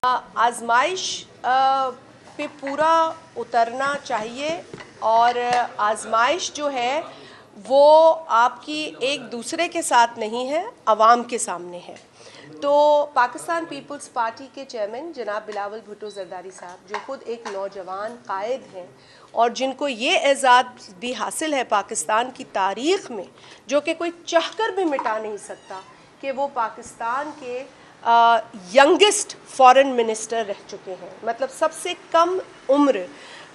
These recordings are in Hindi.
आजमाइश पे पूरा उतरना चाहिए और आजमाइश जो है वो आपकी एक दूसरे के साथ नहीं है, अवाम के सामने है। तो पाकिस्तान पीपल्स पार्टी के चेयरमैन जनाब बिलावल भुट्टो जरदारी साहब, जो खुद एक नौजवान कायद हैं और जिनको ये एजाज़ भी हासिल है पाकिस्तान की तारीख़ में, जो कि कोई चाहकर भी मिटा नहीं सकता, कि वो पाकिस्तान के यंगेस्ट फॉरेन मिनिस्टर रह चुके हैं। मतलब सबसे कम उम्र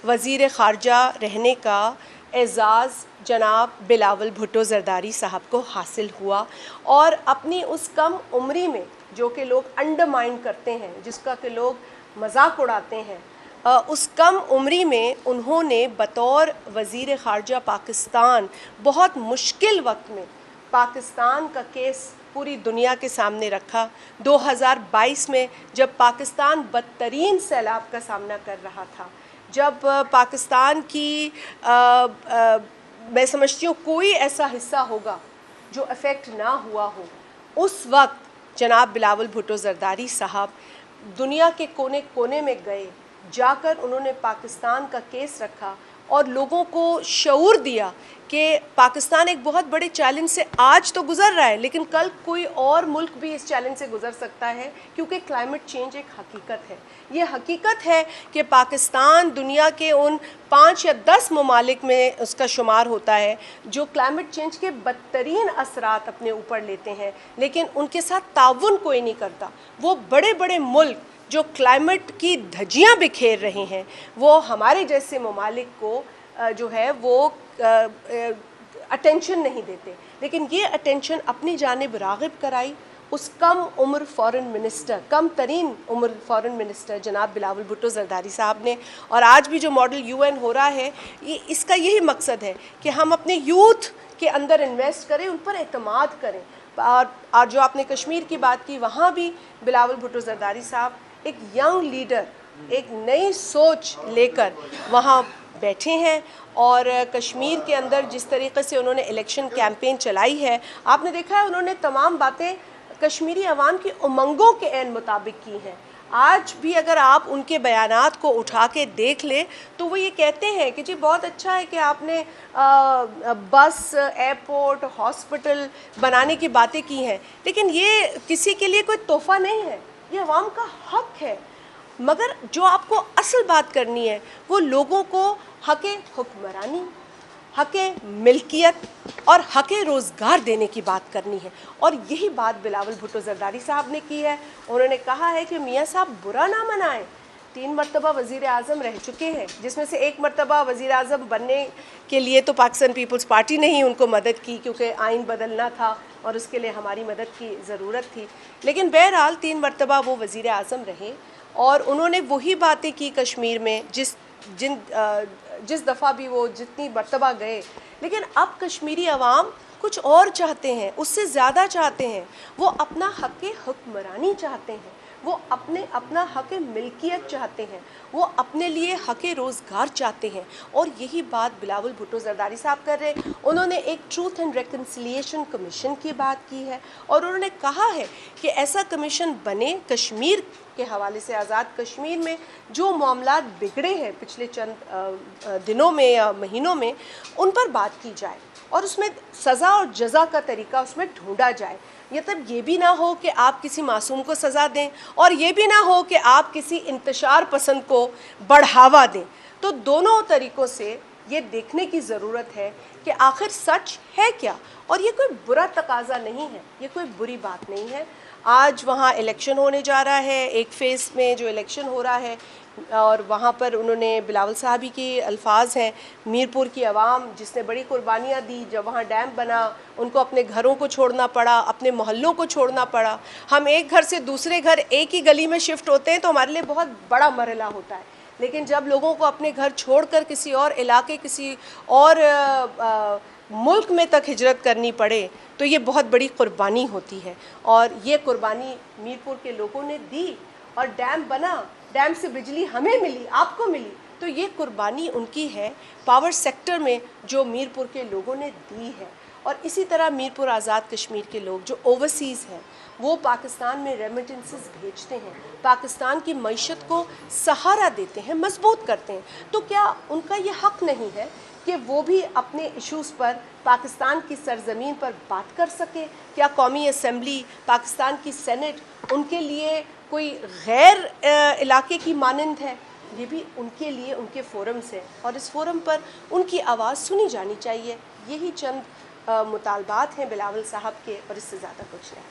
वज़ीर ख़ारजा रहने का एज़ाज़ जनाब बिलावल भुट्टो जरदारी साहब को हासिल हुआ। और अपनी उस कम उम्री में, जो कि लोग अंडरमाइन करते हैं, जिसका कि लोग मजाक उड़ाते हैं, उस कम उम्री में उन्होंने बतौर वज़ीर ख़ारजा पाकिस्तान बहुत मुश्किल वक्त में पाकिस्तान का केस पूरी दुनिया के सामने रखा। 2022 में जब पाकिस्तान बदतरीन सैलाब का सामना कर रहा था, जब पाकिस्तान की मैं समझती हूँ कोई ऐसा हिस्सा होगा जो अफेक्ट ना हुआ हो, उस वक्त जनाब बिलावल भुट्टो जरदारी साहब दुनिया के कोने कोने में गए, जाकर उन्होंने पाकिस्तान का केस रखा और लोगों को शऊर दिया कि पाकिस्तान एक बहुत बड़े चैलेंज से आज तो गुज़र रहा है, लेकिन कल कोई और मुल्क भी इस चैलेंज से गुज़र सकता है, क्योंकि क्लाइमेट चेंज एक हकीकत है। ये हकीकत है कि पाकिस्तान दुनिया के उन 5 या 10 ममालिक में उसका शुमार होता है जो क्लाइमेट चेंज के बदतरीन असरात अपने ऊपर लेते हैं, लेकिन उनके साथ ताउन कोई नहीं करता। वो बड़े बड़े मुल्क जो क्लाइमेट की धज्जियाँ बिखेर रहे हैं, वो हमारे जैसे ममालिक को जो है वो अटेंशन नहीं देते, लेकिन ये अटेंशन अपनी जानिब राग़िब कराई उस कम उम्र फ़ॉरेन मिनिस्टर, कम तरीन उम्र फ़ॉरेन मिनिस्टर जनाब बिलावल भुट्टो जरदारी साहब ने। और आज भी जो मॉडल UN हो रहा है, ये इसका यही मकसद है कि हम अपने यूथ के अंदर इन्वेस्ट करें, उन पर एतमाद करें। और जो आपने कश्मीर की बात की, वहाँ भी बिलावल भुट्टो जरदारी साहब एक यंग लीडर, एक नई सोच लेकर वहाँ बैठे हैं। और कश्मीर के अंदर जिस तरीक़े से उन्होंने इलेक्शन कैंपेन चलाई है, आपने देखा है उन्होंने तमाम बातें कश्मीरी अवाम की उमंगों के ऐन मुताबिक की हैं। आज भी अगर आप उनके बयानात को उठा के देख लें तो वो ये कहते हैं कि जी बहुत अच्छा है कि आपने बस, एयरपोर्ट, हॉस्पिटल बनाने की बातें की हैं, लेकिन ये किसी के लिए कोई तोहफ़ा नहीं है, ये अवाम का हक है। मगर जो आपको असल बात करनी है वो लोगों को हक़े हुक्मरानी, हक़े मिल्कियत और हक़े रोज़गार देने की बात करनी है। और यही बात बिलावल भुट्टो जरदारी साहब ने की है। उन्होंने कहा है कि मियाँ साहब बुरा ना मनाएं, 3 मरतबा वज़ीर आज़म रह चुके हैं, जिसमें से 1 मरतबा वज़ीर आज़म बनने के लिए तो पाकिस्तान पीपल्स पार्टी ने ही उनको मदद की, क्योंकि आइन बदलना था और उसके लिए हमारी मदद की ज़रूरत थी। लेकिन बहरहाल 3 मरतबा वो वज़ीर आज़म रहे और उन्होंने वही बातें की कश्मीर में जिस दफ़ा भी वो जितनी मरतबा गए। लेकिन अब कश्मीरी अवाम कुछ और चाहते हैं, उससे ज़्यादा चाहते हैं। वो अपना हक़ हुक्मरानी चाहते हैं, वो अपना हक़ मिल्कियत चाहते हैं, वो अपने लिए हक़ रोज़गार चाहते हैं। और यही बात बिलावल भुट्टो जरदारी साहब कर रहे हैं। उन्होंने एक ट्रूथ एंड रिकन्सिलिएशन कमीशन की बात की है और उन्होंने कहा है कि ऐसा कमीशन बने, कश्मीर के हवाले से, आज़ाद कश्मीर में जो मामलात बिगड़े हैं पिछले चंद दिनों में या महीनों में, उन पर बात की जाए और उसमें सज़ा और जज़ा का तरीका उसमें ढूंढा जाए। ये तब ये भी ना हो कि आप किसी मासूम को सज़ा दें और ये भी ना हो कि आप किसी इंतशार पसंद को बढ़ावा दें। तो दोनों तरीक़ों से ये देखने की ज़रूरत है कि आखिर सच है क्या। और ये कोई बुरा तकाज़ा नहीं है, ये कोई बुरी बात नहीं है। आज वहाँ इलेक्शन होने जा रहा है, एक फ़ेज़ में जो इलेक्शन हो रहा है, और वहाँ पर उन्होंने बिलावल साहबी के अल्फाज हैं, मीरपुर की आवाम जिसने बड़ी कुर्बानियाँ दी, जब वहाँ डैम बना उनको अपने घरों को छोड़ना पड़ा, अपने मोहल्लों को छोड़ना पड़ा। हम एक घर से दूसरे घर एक ही गली में शिफ्ट होते हैं तो हमारे लिए बहुत बड़ा मरहला होता है, लेकिन जब लोगों को अपने घर छोड़कर किसी और इलाके, किसी और मुल्क में तक हिजरत करनी पड़े तो ये बहुत बड़ी कुर्बानी होती है। और ये कुर्बानी मीरपुर के लोगों ने दी और डैम बना, डैम से बिजली हमें मिली, आपको मिली, तो ये कुर्बानी उनकी है पावर सेक्टर में जो मीरपुर के लोगों ने दी है। और इसी तरह मीरपुर आज़ाद कश्मीर के लोग जो ओवरसीज़ हैं, वो पाकिस्तान में रेमिटेंसेस भेजते हैं, पाकिस्तान की मईशत को सहारा देते हैं, मजबूत करते हैं, तो क्या उनका ये हक नहीं है कि वो भी अपने इश्यूज़ पर पाकिस्तान की सरजमीन पर बात कर सके? क्या कौमी असम्बली, पाकिस्तान की सेनेट उनके लिए कोई गैर इलाके की मानंद है? ये भी उनके लिए उनके फोरम्स हैं और इस फोरम पर उनकी आवाज़ सुनी जानी चाहिए। यही चंद मुतालबात हैं बिलावल साहब के और इससे ज़्यादा कुछ नहीं।